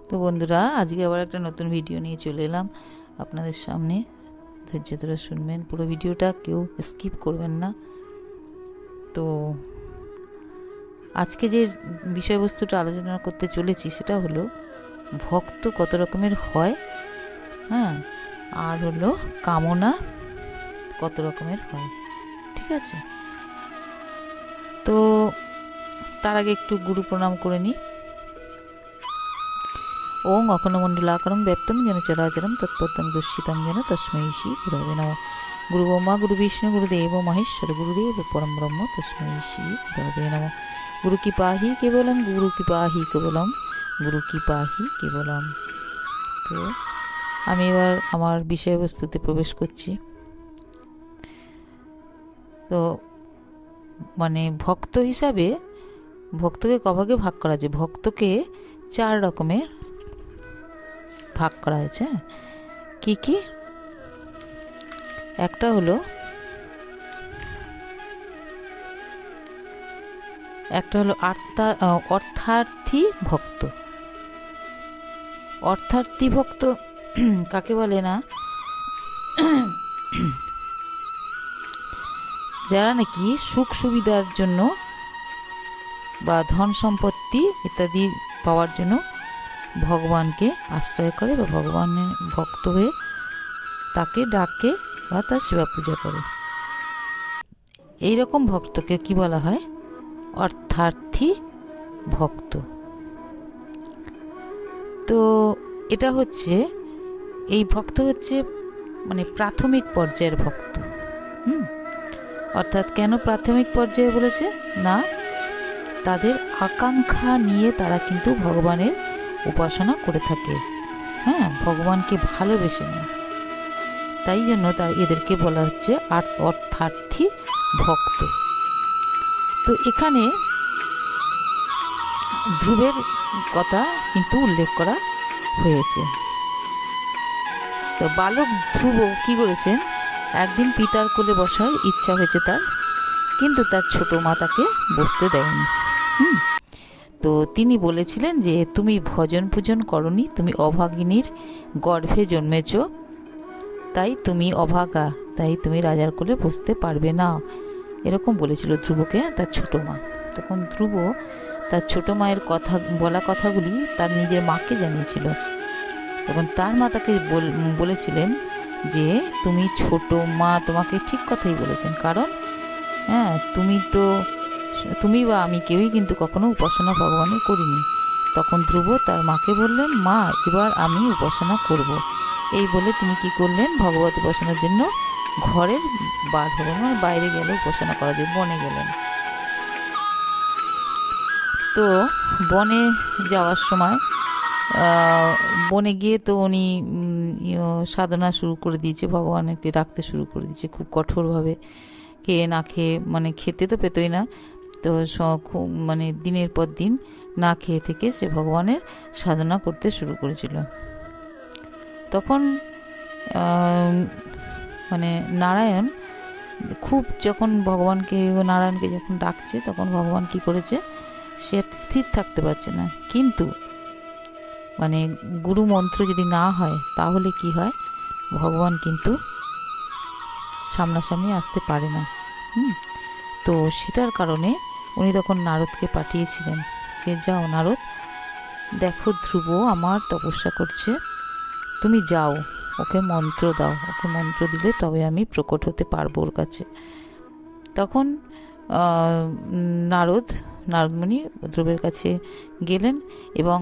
তো বন্ধুরা, আজকে আবার একটা নতুন ভিডিও নিয়ে চলে এলাম আপনাদের সামনে। ধৈর্য ধরে শুনবেন পুরো ভিডিওটা, কেউ স্কিপ করবেন না। তো আজকে যে বিষয়বস্তুটা আলোচনা করতে চলেছি সেটা হলো ভক্ত কত রকমের হয়, হ্যাঁ, আর হলো কামনা কত রকমের হয়। ঠিক আছে, তো তার আগে একটু গুরু প্রণাম করে নিই। ওং অখণ্ডমণ্ডলাকারং ব্যপ্তং যেন চরাচরম তৎপদং দুষ্যিতং যেন তস্मै শ্রী গুরবে নমঃ। গুরু ব্রহ্মা গুরু বিষ্ণু গুরুদেব মহেশ্বর গুরুদেব পরম ব্রহ্ম তস্मै শ্রী গুরবে নমঃ। গুরু কি পাহি কেবলম, গুরু কি পাহি কেবলম, গুরু কি পাহি কেবলম। তো আমি এবার আমার বিষয়বস্তুতে প্রবেশ করছি। তো মানে ভক্ত হিসাবে ভক্তকে কভাগে ভাগ করা যায়। ভক্তকে 4 রকমের ভাগ করা হয়েছে। কি কি? একটা হলো অর্থার্থী ভক্ত। অর্থার্থী ভক্ত কাকে বলে না, যারা নাকি সুখ সুবিধার জন্য বা ধন সম্পত্তি ইত্যাদি পাওয়ার জন্য ভগবানকে আশ্রয় করে বা ভগবানের ভক্ত হয়ে তাকে ডাকে বা তার সেবা পূজা করে। এই রকম ভক্তকে কি বলা হয়? অর্থার্থী ভক্ত। তো এটা হচ্ছে, এই ভক্ত হচ্ছে মানে প্রাথমিক পর্যায়ের ভক্ত। অর্থাৎ কেন প্রাথমিক পর্যায়ে বলেছে না, তাদের আকাঙ্ক্ষা নিয়ে তারা কিন্তু ভগবানের উপাসনা করে থাকে, হ্যাঁ, ভগবানকে ভালোবেসে নেয়। তাই জন্য এদেরকে বলা হচ্ছে অর্থার্থী ভক্ত। তো এখানে ধ্রুবের কথা কিন্তু উল্লেখ করা হয়েছে। তো বালক ধ্রুব কি করেছেন, একদিন পিতার কোলে বসার ইচ্ছা হয়েছে তার, কিন্তু তার ছোট মা তাকে বসতে দেয়নি। তো তিনি বলেছিলেন যে তুমি ভজন পূজন করনি, তুমি অভাগিনীর গর্ভে জন্মেছ, তাই তুমি অভাগা, তাই তুমি রাজার কোলে বসতে পারবে না, এরকম বলেছিল ধ্রুবকে তার ছোট মা। তখন ধ্রুব তার ছোট মায়ের বলা কথাগুলি তার নিজের মাকে জানিয়েছিল। তখন তার মা তাকে বলেছিলেন যে তুমি ছোট মা, তোমাকে ঠিক কথাই বলেছেন, কারণ হ্যাঁ তুমি বা আমি কেউই কিন্তু কখনো উপাসনা ভগবানের করিনি। তখন ধ্রুব তার মাকে বললেন, মা এবার আমি উপাসনা করব। এই বলে তিনি কি করলেন, ভগবত উপাসনার জন্য ঘরের বার হলেন, মানে বাইরে গেলে উপাসনা করার জন্য বনে গেলেন। তো বনে যাওয়ার সময় বনে গিয়ে তো উনি সাধনা শুরু করে দিয়েছে, ভগবানকে ডাকতে শুরু করে দিয়েছে খুব কঠোরভাবে, খেয়ে না খেয়ে, মানে খেতে তো পেতই না, তো মানে দিনের পর দিন না খেয়ে থেকে সে ভগবানের সাধনা করতে শুরু করেছিল। তখন মানে নারায়ণ খুব যখন নারায়ণকে যখন ডাকছে, তখন ভগবান কি করেছে, সে স্থির থাকতে পারছে না। কিন্তু মানে গুরু মন্ত্র যদি না হয় তাহলে কি হয়, ভগবান কিন্তু সামনাসামনি আসতে পারে না। তো সেটার কারণে উনি তখন নারদকে পাঠিয়েছিলেন যে যাও নারদ, দেখো ধ্রুব আমার তপস্যা করছে, তুমি যাও ওকে মন্ত্র দাও, ওকে মন্ত্র দিলে তবে আমি প্রকট হতে পারবো ওর কাছে। তখন নারদমুনি ধ্রুবের কাছে গেলেন এবং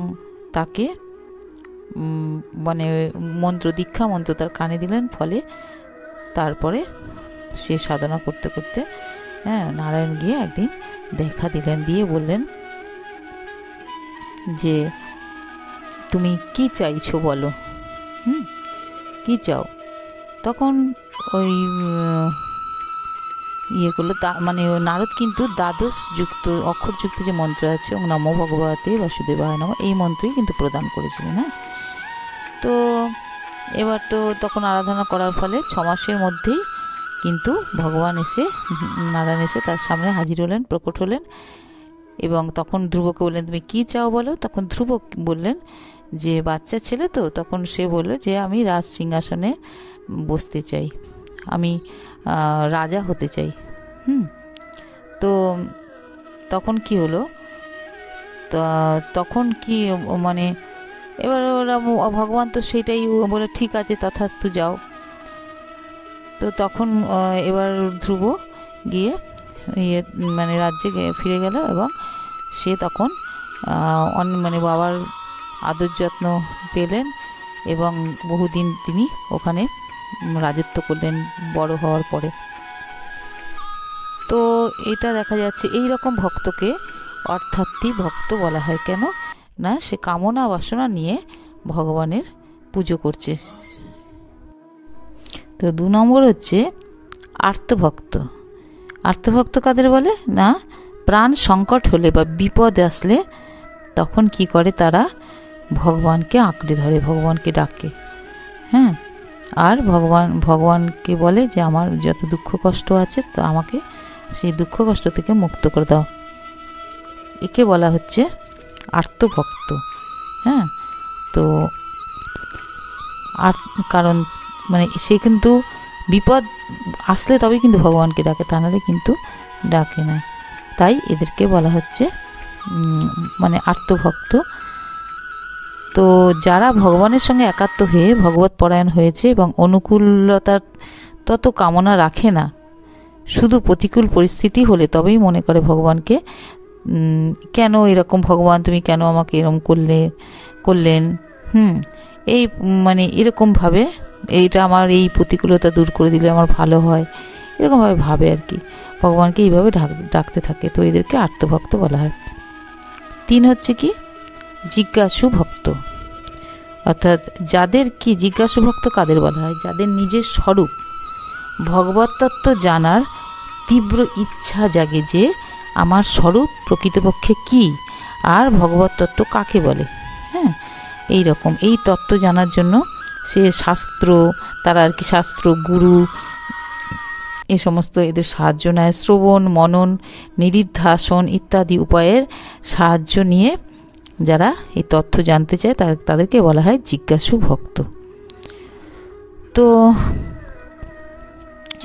তাকে মানে দীক্ষা মন্ত্র তার কানে দিলেন। ফলে তারপরে সে সাধনা করতে করতে নারায়ণ গিয়ে একদিন দেখা দিলেন, দিয়ে বললেন যে তুমি কি চাইছো বলো, কি চাও। তখন ওই ইয়েগুলো মানে নারদ কিন্তু দ্বাদশ যুক্ত অক্ষরযুক্ত যে মন্ত্র আছে, নমো ভগবতে বাসুদেবায় নমঃ, এই মন্ত্রই কিন্তু প্রদান করেছিলেন। হ্যাঁ, তো এবার তো তখন আরাধনা করার ফলে 6 মাসের মধ্যেই কিন্তু ভগবান নারায়ণ এসে তার সামনে হাজির হলেন, প্রকট হলেন এবং তখন ধ্রুবকে বললেন তুমি কি চাও বলো। তখন ধ্রুব বললেন যে বাচ্চা ছেলে তো, তখন সে বলল যে আমি রাজ সিংহাসনে বসতে চাই, আমি রাজা হতে চাই। তো তখন কি হলো, তখন কি মানে এবার ওরা ভগবান তো সেটাই বলে ঠিক আছে তথাস্তু যাও। তো তখন এবার ধ্রুব গিয়ে মানে রাজ্যে ফিরে গেল এবং সে তখন মানে বাবার আদর যত্ন পেলেন এবং বহুদিন তিনি ওখানে রাজত্ব করলেন বড় হওয়ার পরে। তো এটা দেখা যাচ্ছে এই রকম ভক্তকে অর্থাৎ ভক্ত বলা হয়। কেন না, সে কামনা বাসনা নিয়ে ভগবানের পুজো করছে। তো 2 নম্বর হচ্ছে আর্তভক্ত। আর্তভক্ত কাদের বলে না, প্রাণ সংকট হলে বা বিপদ আসলে তখন কি করে, তারা ভগবানকে আঁকড়ে ধরে, ভগবানকে ডাকে। হ্যাঁ, আর ভগবানকে বলে যে আমার যত দুঃখ কষ্ট আছে তো আমাকে সেই দুঃখ কষ্ট থেকে মুক্ত করে দাও। একে বলা হচ্ছে আর্তভক্ত। হ্যাঁ, তো আর কারণ মানে সে কিন্তু বিপদ আসলে তবেই কিন্তু ভগবানকে ডাকে, তা নাহলে কিন্তু ডাকে না। তাই এদেরকে বলা হচ্ছে মানে আর্তভক্ত। তো যারা ভগবানের সঙ্গে একাত্ম হয়ে ভগবত পরায়ণ হয়েছে এবং অনুকূলতার তত কামনা রাখে না, শুধু প্রতিকূল পরিস্থিতি হলে তবেই মনে করে ভগবানকে, কেন এরকম ভগবান তুমি কেন আমাকে এরকম করলেন, এই মানে এরকমভাবে এইটা আমার এই প্রতিকূলতা দূর করে দিলে আমার ভালো হয়, এরকমভাবে ভাবে আর কি, ভগবানকে এইভাবে ডাকতে থাকে। তো এদেরকে আর্তভক্ত বলা হয়। 3 হচ্ছে কি জিজ্ঞাসু ভক্ত। অর্থাৎ যাদের কি জিজ্ঞাসু ভক্ত কাদের বলা হয়, যাদের নিজের স্বরূপ ভগবত তত্ত্ব জানার তীব্র ইচ্ছা জাগে যে আমার স্বরূপ প্রকৃতপক্ষে কি আর ভগবত তত্ত্ব কাকে বলে। হ্যাঁ, এই রকম এই তত্ত্ব জানার জন্য সে শাস্ত্র, তারা আর কি শাস্ত্র, গুরু, এ সমস্ত এদের সাহায্য নেয়। শ্রবণ, মনন, নিদিধ্যাসন ইত্যাদি উপায়ের সাহায্য নিয়ে যারা এই তথ্য জানতে চায় তাদেরকে বলা হয় জিজ্ঞাসু ভক্ত। তো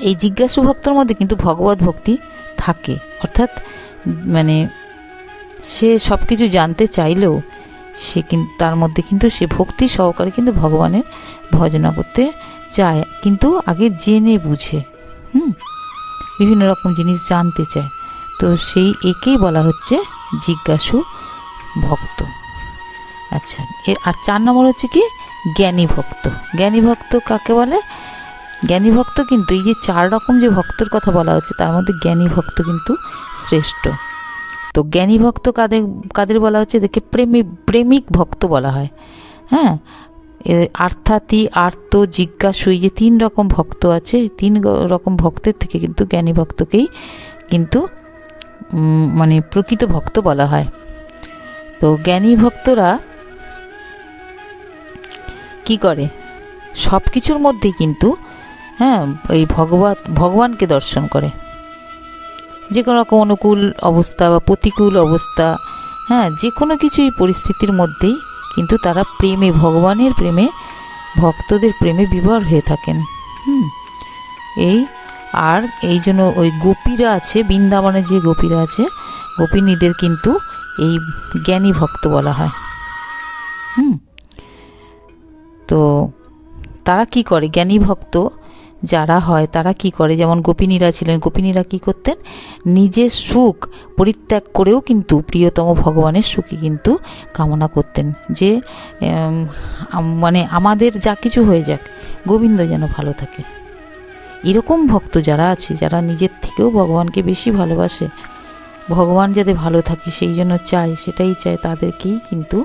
এই জিজ্ঞাসু ভক্তর মধ্যে কিন্তু ভগবত ভক্তি থাকে, অর্থাৎ মানে সে সব কিছু জানতে চাইলেও সে কিন্তু তার মধ্যে কিন্তু সে ভক্তি সহকারে কিন্তু ভগবানের ভজনা করতে চায়, কিন্তু আগে জেনে বুঝে বিভিন্ন রকম জিনিস জানতে চায়। তো সেই একেই বলা হচ্ছে জিজ্ঞাসু ভক্ত। আচ্ছা, আর 4 নম্বর হচ্ছে কি জ্ঞানী ভক্ত। জ্ঞানী ভক্ত কাকে বলে? জ্ঞানী ভক্ত কিন্তু এই যে 4 রকম যে ভক্তর কথা বলা হচ্ছে তার মধ্যে জ্ঞানী ভক্ত কিন্তু শ্রেষ্ঠ। তো জ্ঞানী ভক্ত কাদের বলা হচ্ছে, দেখে প্রেমিক ভক্ত বলা হয়। হ্যাঁ, আর্থাতি, আর্ত, জিজ্ঞাসু, এই যে 3 রকম ভক্ত আছে, 3 রকম ভক্তের থেকে কিন্তু জ্ঞানী ভক্তকেই কিন্তু মানে প্রকৃত ভক্ত বলা হয়। তো জ্ঞানী ভক্তরা কি করে, সব কিছুর মধ্যেই কিন্তু এই ভগবানকে দর্শন করে। যে কোনো রকম অনুকূল অবস্থা বা প্রতিকূল অবস্থা, যে কোনো কিছুই পরিস্থিতির মধ্যেই কিন্তু তারা প্রেমে, ভগবানের প্রেমে, ভক্তদের প্রেমে বিভোর হয়ে থাকেন। আর এই জন্য ওই গোপীরা আছে, বৃন্দাবনে যে গোপীরা আছে, গোপিনীদের কিন্তু এই জ্ঞানী ভক্ত বলা হয়। তো তারা কি করে, জ্ঞানী ভক্ত যারা হয় তারা কি করে, যেমন গোপিনীরা ছিলেন, গোপিনীরা কি করতেন, নিজের সুখ পরিত্যাগ করেও কিন্তু প্রিয়তম ভগবানের সুখই কিন্তু কামনা করতেন, যে মানে আমাদের যা কিছু হয়ে যাক গোবিন্দ যেন ভালো থাকে। এরকম ভক্ত যারা আছে, যারা নিজের থেকেও ভগবানকে বেশি ভালোবাসে, ভগবান যাতে ভালো থাকে সেই জন্য চায়, সেটাই চায়, তাদেরকেই কিন্তু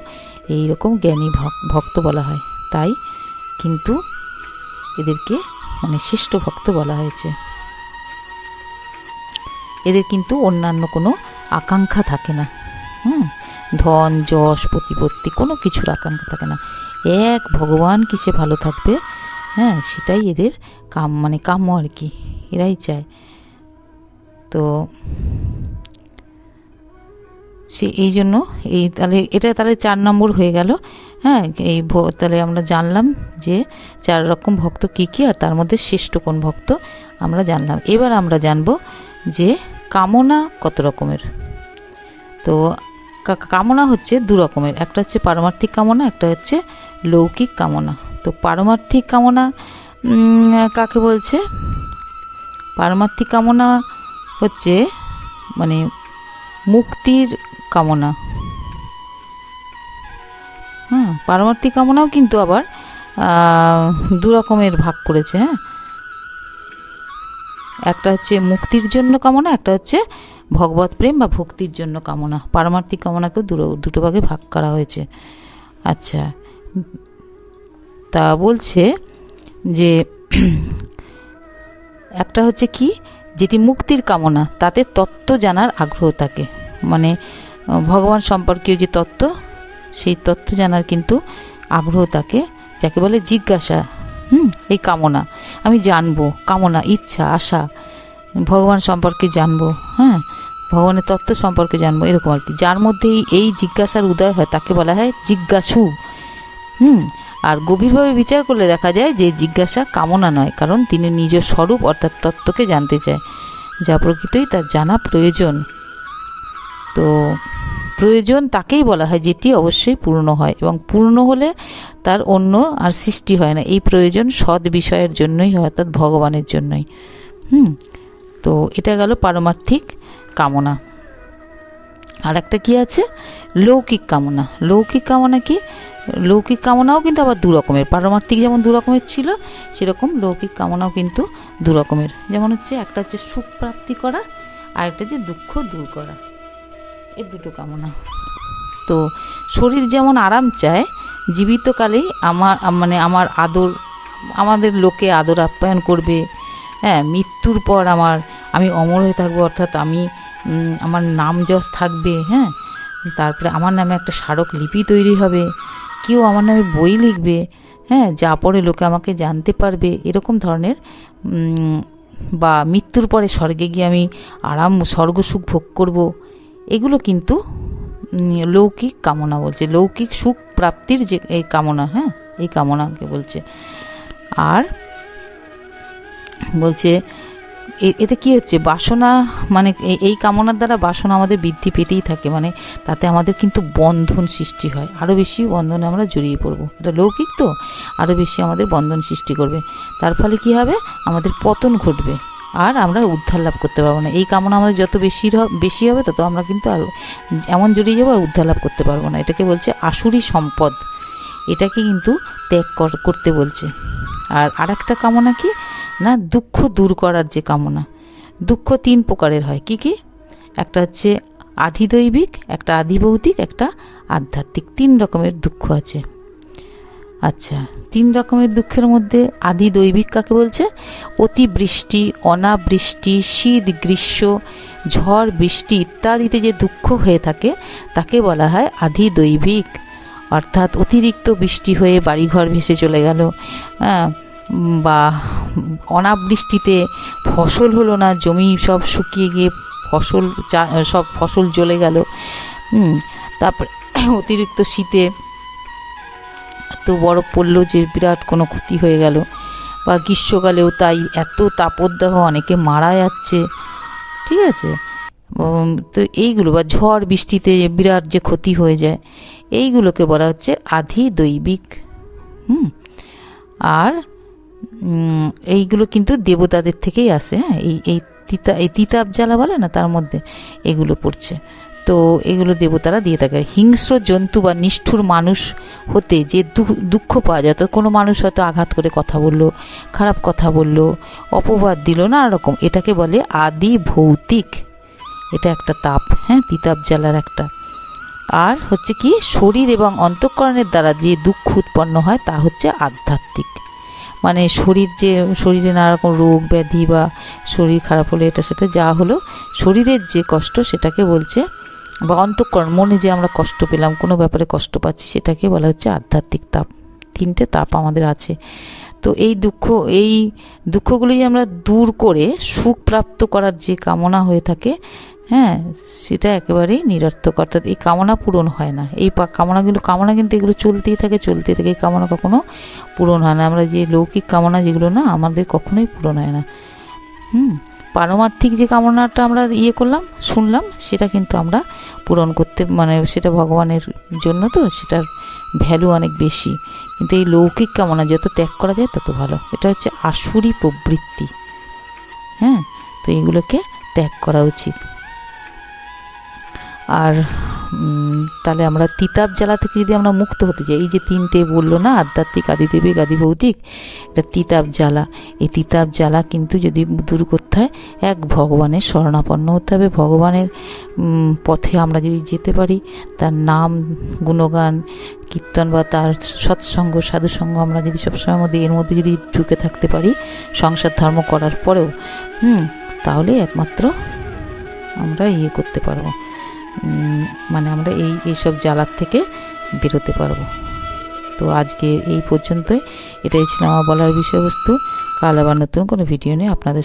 এইরকম জ্ঞানী ভক্ত বলা হয়। তাই কিন্তু এদেরকে মানে শ্রেষ্ঠ ভক্ত বলা হয়েছে। এদের কিন্তু অন্যান্য কোনো আকাঙ্ক্ষা থাকে না, ধন, যশ, প্রতিপত্তি কোনো কিছুর আকাঙ্ক্ষা থাকে না, এক ভগবান কিসে ভালো থাকবে, সেটাই এদের কাম্য আর কি, এরাই চায়। তো এই জন্য এটা তাহলে 4 নম্বর হয়ে গেল। হ্যাঁ, তাহলে আমরা জানলাম যে 4 রকম ভক্ত কি কি, আর তার মধ্যে শ্রেষ্ঠ কোন ভক্ত আমরা জানলাম। এবার আমরা জানবো যে কামনা কত রকমের। তো কামনা হচ্ছে 2 রকমের, একটা হচ্ছে পারমার্থিক কামনা, একটা হচ্ছে লৌকিক কামনা। তো পারমার্থিক কামনা কাকে বলছে? পারমার্থিক কামনা হচ্ছে মানে মুক্তির কামনা। হ্যাঁ, পারমার্থিক কামনাও কিন্তু আবার 2 রকমের ভাগ করেছে। হ্যাঁ, একটা হচ্ছে মুক্তির জন্য কামনা, একটা হচ্ছে ভগবত প্রেম বা ভক্তির জন্য কামনা। পারমার্থিক কামনাকেও দুটো ভাগে ভাগ করা হয়েছে। আচ্ছা, তা বলছে যে একটা হচ্ছে কি, যেটি মুক্তির কামনা, তাতে তত্ত্ব জানার আগ্রহ থাকে, মানে ভগবান সম্পর্কীয় যে তত্ত্ব, সেই তত্ত্ব জানার কিন্তু আগ্রহ থাকে, যাকে বলে জিজ্ঞাসা। এই কামনা আমি জানবো, কামনা, ইচ্ছা, আশা, ভগবান সম্পর্কে জানবো, হ্যাঁ, ভগবানের তত্ত্ব সম্পর্কে জানবো, এরকম আর কি। যার মধ্যে এই জিজ্ঞাসার উদয় হয় তাকে বলা হয় জিজ্ঞাসু। আর গভীরভাবে বিচার করলে দেখা যায় যে জিজ্ঞাসা কামনা নয়, কারণ তিনি নিজ স্বরূপ অর্থাৎ তত্ত্বকে জানতে চায়, যা প্রকৃতই তার জানা প্রয়োজন। তো প্রয়োজন তাকেই বলা হয় যেটি অবশ্যই পূর্ণ হয়, এবং পূর্ণ হলে তার অন্য আর সৃষ্টি হয় না। এই প্রয়োজন সৎ বিষয়ের জন্যই হয়, অর্থাৎ ভগবানের জন্যই। তো এটা গেল পারমার্থিক কামনা। আর একটা কি আছে? লৌকিক কামনা। লৌকিক কামনা কি? লৌকিক কামনাও কিন্তু আবার 2 রকমের। পারমার্থিক যেমন 2 রকমের ছিল, সেরকম লৌকিক কামনাও কিন্তু 2 রকমের। যেমন হচ্ছে একটা হচ্ছে সুখ প্রাপ্তি করা, আর একটা হচ্ছে দুঃখ দূর করা, এই 2টো কামনা। তো শরীর যেমন আরাম চায়, জীবিতকালেই আমার আমাদের লোকে আদর আপ্যায়ন করবে, হ্যাঁ, মৃত্যুর পর আমি অমর হয়ে থাকবো, অর্থাৎ আমার নাম যশ থাকবে, হ্যাঁ, তারপরে আমার নামে একটা স্মারক লিপি তৈরি হবে, কেউ আমার নামে বই লিখবে, হ্যাঁ, যা পড়ে লোকে আমাকে জানতে পারবে, এরকম ধরনের, বা মৃত্যুর পরে স্বর্গে গিয়ে আমি স্বর্গ সুখ ভোগ করব, এগুলো কিন্তু লৌকিক কামনা বলছে। লৌকিক সুখ প্রাপ্তির যে এই কামনা, হ্যাঁ, এই কামনাকে বলছে। আর বলছে এতে কি হচ্ছে, বাসনা, মানে এই কামনার দ্বারা বাসনা আমাদের বৃদ্ধি পেতেই থাকে, মানে তাতে আমাদের কিন্তু বন্ধন সৃষ্টি হয়, আরও বেশি বন্ধনে আমরা জড়িয়ে পড়ব। এটা লৌকিক, তো আরও বেশি আমাদের বন্ধন সৃষ্টি করবে। তার ফলে কি হবে, আমাদের পতন ঘটবে, আর আমরা উদ্ধার লাভ করতে পারবো না। এই কামনা আমাদের যত বেশি হবে, তত আমরা কিন্তু আর এমন জড়িয়ে যাবো, আর উদ্ধার লাভ করতে পারবো না। এটাকে বলছে আসুরি সম্পদ, এটাকে কিন্তু ত্যাগ করতে বলছে। আর একটা কামনা কি না, দুঃখ দূর করার যে কামনা। দুঃখ 3 প্রকারের হয়, কি কি? একটা হচ্ছে আধিদৈবিক, একটা আধিভৌতিক, একটা আধ্যাত্মিক। 3 রকমের দুঃখ আছে। আচ্ছা, 3 রকমের দুঃখের মধ্যে আধিদৈবিক কাকে বলছে? অতিবৃষ্টি, অনাবৃষ্টি, শীত, গ্রীষ্ম, ঝড়, বৃষ্টি ইত্যাদিতে যে দুঃখ হয়ে থাকে তাকে বলা হয় আধিদৈবিক। অর্থাৎ অতিরিক্ত বৃষ্টি হয়ে বাড়িঘর ভেসে চলে গেল, বা অনাবৃষ্টিতে ফসল হলো না, জমি সব শুকিয়ে গিয়ে সব ফসল জ্বলে গেল। তারপরে অতিরিক্ত শীতে এত বরফ পড়লো যে বিরাট কোনো ক্ষতি হয়ে গেল, বা গ্রীষ্মকালেও তাই, এত তাপদাহ, অনেকে মারা যাচ্ছে, ঠিক আছে। তো এইগুলো, বা ঝড় বৃষ্টিতে বিরাট যে ক্ষতি হয়ে যায়, এইগুলোকে বলা হচ্ছে আধিদৈবিক। আর এইগুলো কিন্তু দেবতাদের থেকেই আসে। হ্যাঁ, এই তিতাব জ্বালা বলে না, তার মধ্যে এগুলো পড়ছে। তো এগুলো দেবতারা দিয়ে থাকে। হিংস্র জন্তু বা নিষ্ঠুর মানুষ হতে যে দুঃখ পাওয়া যায়, তো কোনো মানুষ হয়তো আঘাত করে কথা বললো, খারাপ কথা বললো, অপবাদ দিল, নানা রকম, এটাকে বলে আদি ভৌতিক। এটা একটা তাপ, হ্যাঁ, তিতাব জ্বালার একটা। আর হচ্ছে কি, শরীর এবং অন্তঃকরণের দ্বারা যে দুঃখ উৎপন্ন হয় তা হচ্ছে আধ্যাত্মিক। মানে শরীরে নানা রকম রোগ ব্যাধি, বা শরীর খারাপ হলে এটা সেটা যা হলো, শরীরের যে কষ্ট সেটাকে বলছে, বা অন্তঃকরণ, মনে যে আমরা কষ্ট পেলাম, কোনো ব্যাপারে কষ্ট পাচ্ছি, সেটাকে বলা হচ্ছে আধ্যাত্মিক তাপ। 3টে তাপ আমাদের আছে। তো তো এই দুঃখগুলি আমরা দূর করে সুখ প্রাপ্ত করার যে কামনা হয়ে থাকে, হ্যাঁ, সেটা একেবারেই নিরর্থক। অর্থাৎ এই কামনা পূরণ হয় না। এই কামনা কিন্তু এগুলো চলতেই থাকে। এই কামনা কখনো পূরণ হয় না। আমরা যে লৌকিক কামনা যেগুলো না, আমাদের কখনোই পূরণ হয় না। পারমার্থিক যে কামনাটা আমরা শুনলাম, সেটা কিন্তু আমরা পূরণ করতে, মানে সেটা ভগবানের জন্য, তো সেটার ভ্যালু অনেক বেশি। কিন্তু এই লৌকিক কামনা যত ত্যাগ করা যায় তত ভালো। এটা হচ্ছে আসুরি প্রবৃত্তি। হ্যাঁ, তো এগুলোকে ত্যাগ করা উচিত। আর তাহলে আমরা তিতাব জ্বালা থেকে যদি আমরা মুক্ত হতে চাই, এই যে তিনটে বললো না, আধ্যাত্মিক, আদিদৈবিক, আদিভৌতিক, এটা তিতাব জ্বালা। এই তিতাব জ্বালা কিন্তু যদি দূর করতে হয়, এক ভগবানের শরণাপন্ন হতে হবে। ভগবানের পথে আমরা যদি যেতে পারি, তার নাম গুণগান কীর্তন বা তার সৎসঙ্গ, সাধুসঙ্গ আমরা যদি সবসময়ের মধ্যে এর মধ্যে যদি ঢুকে থাকতে পারি, সংসার ধর্ম করার পরেও, তাহলে একমাত্র আমরা করতে পারবো, মানে আমরা এইসব জ্বালার থেকে বেরোতে পারবো। তো আজকে এই পর্যন্তই। এটাই ছিল আমার বলার বিষয়বস্তু। কাল আবার নতুন কোনো ভিডিও নিয়ে আপনাদের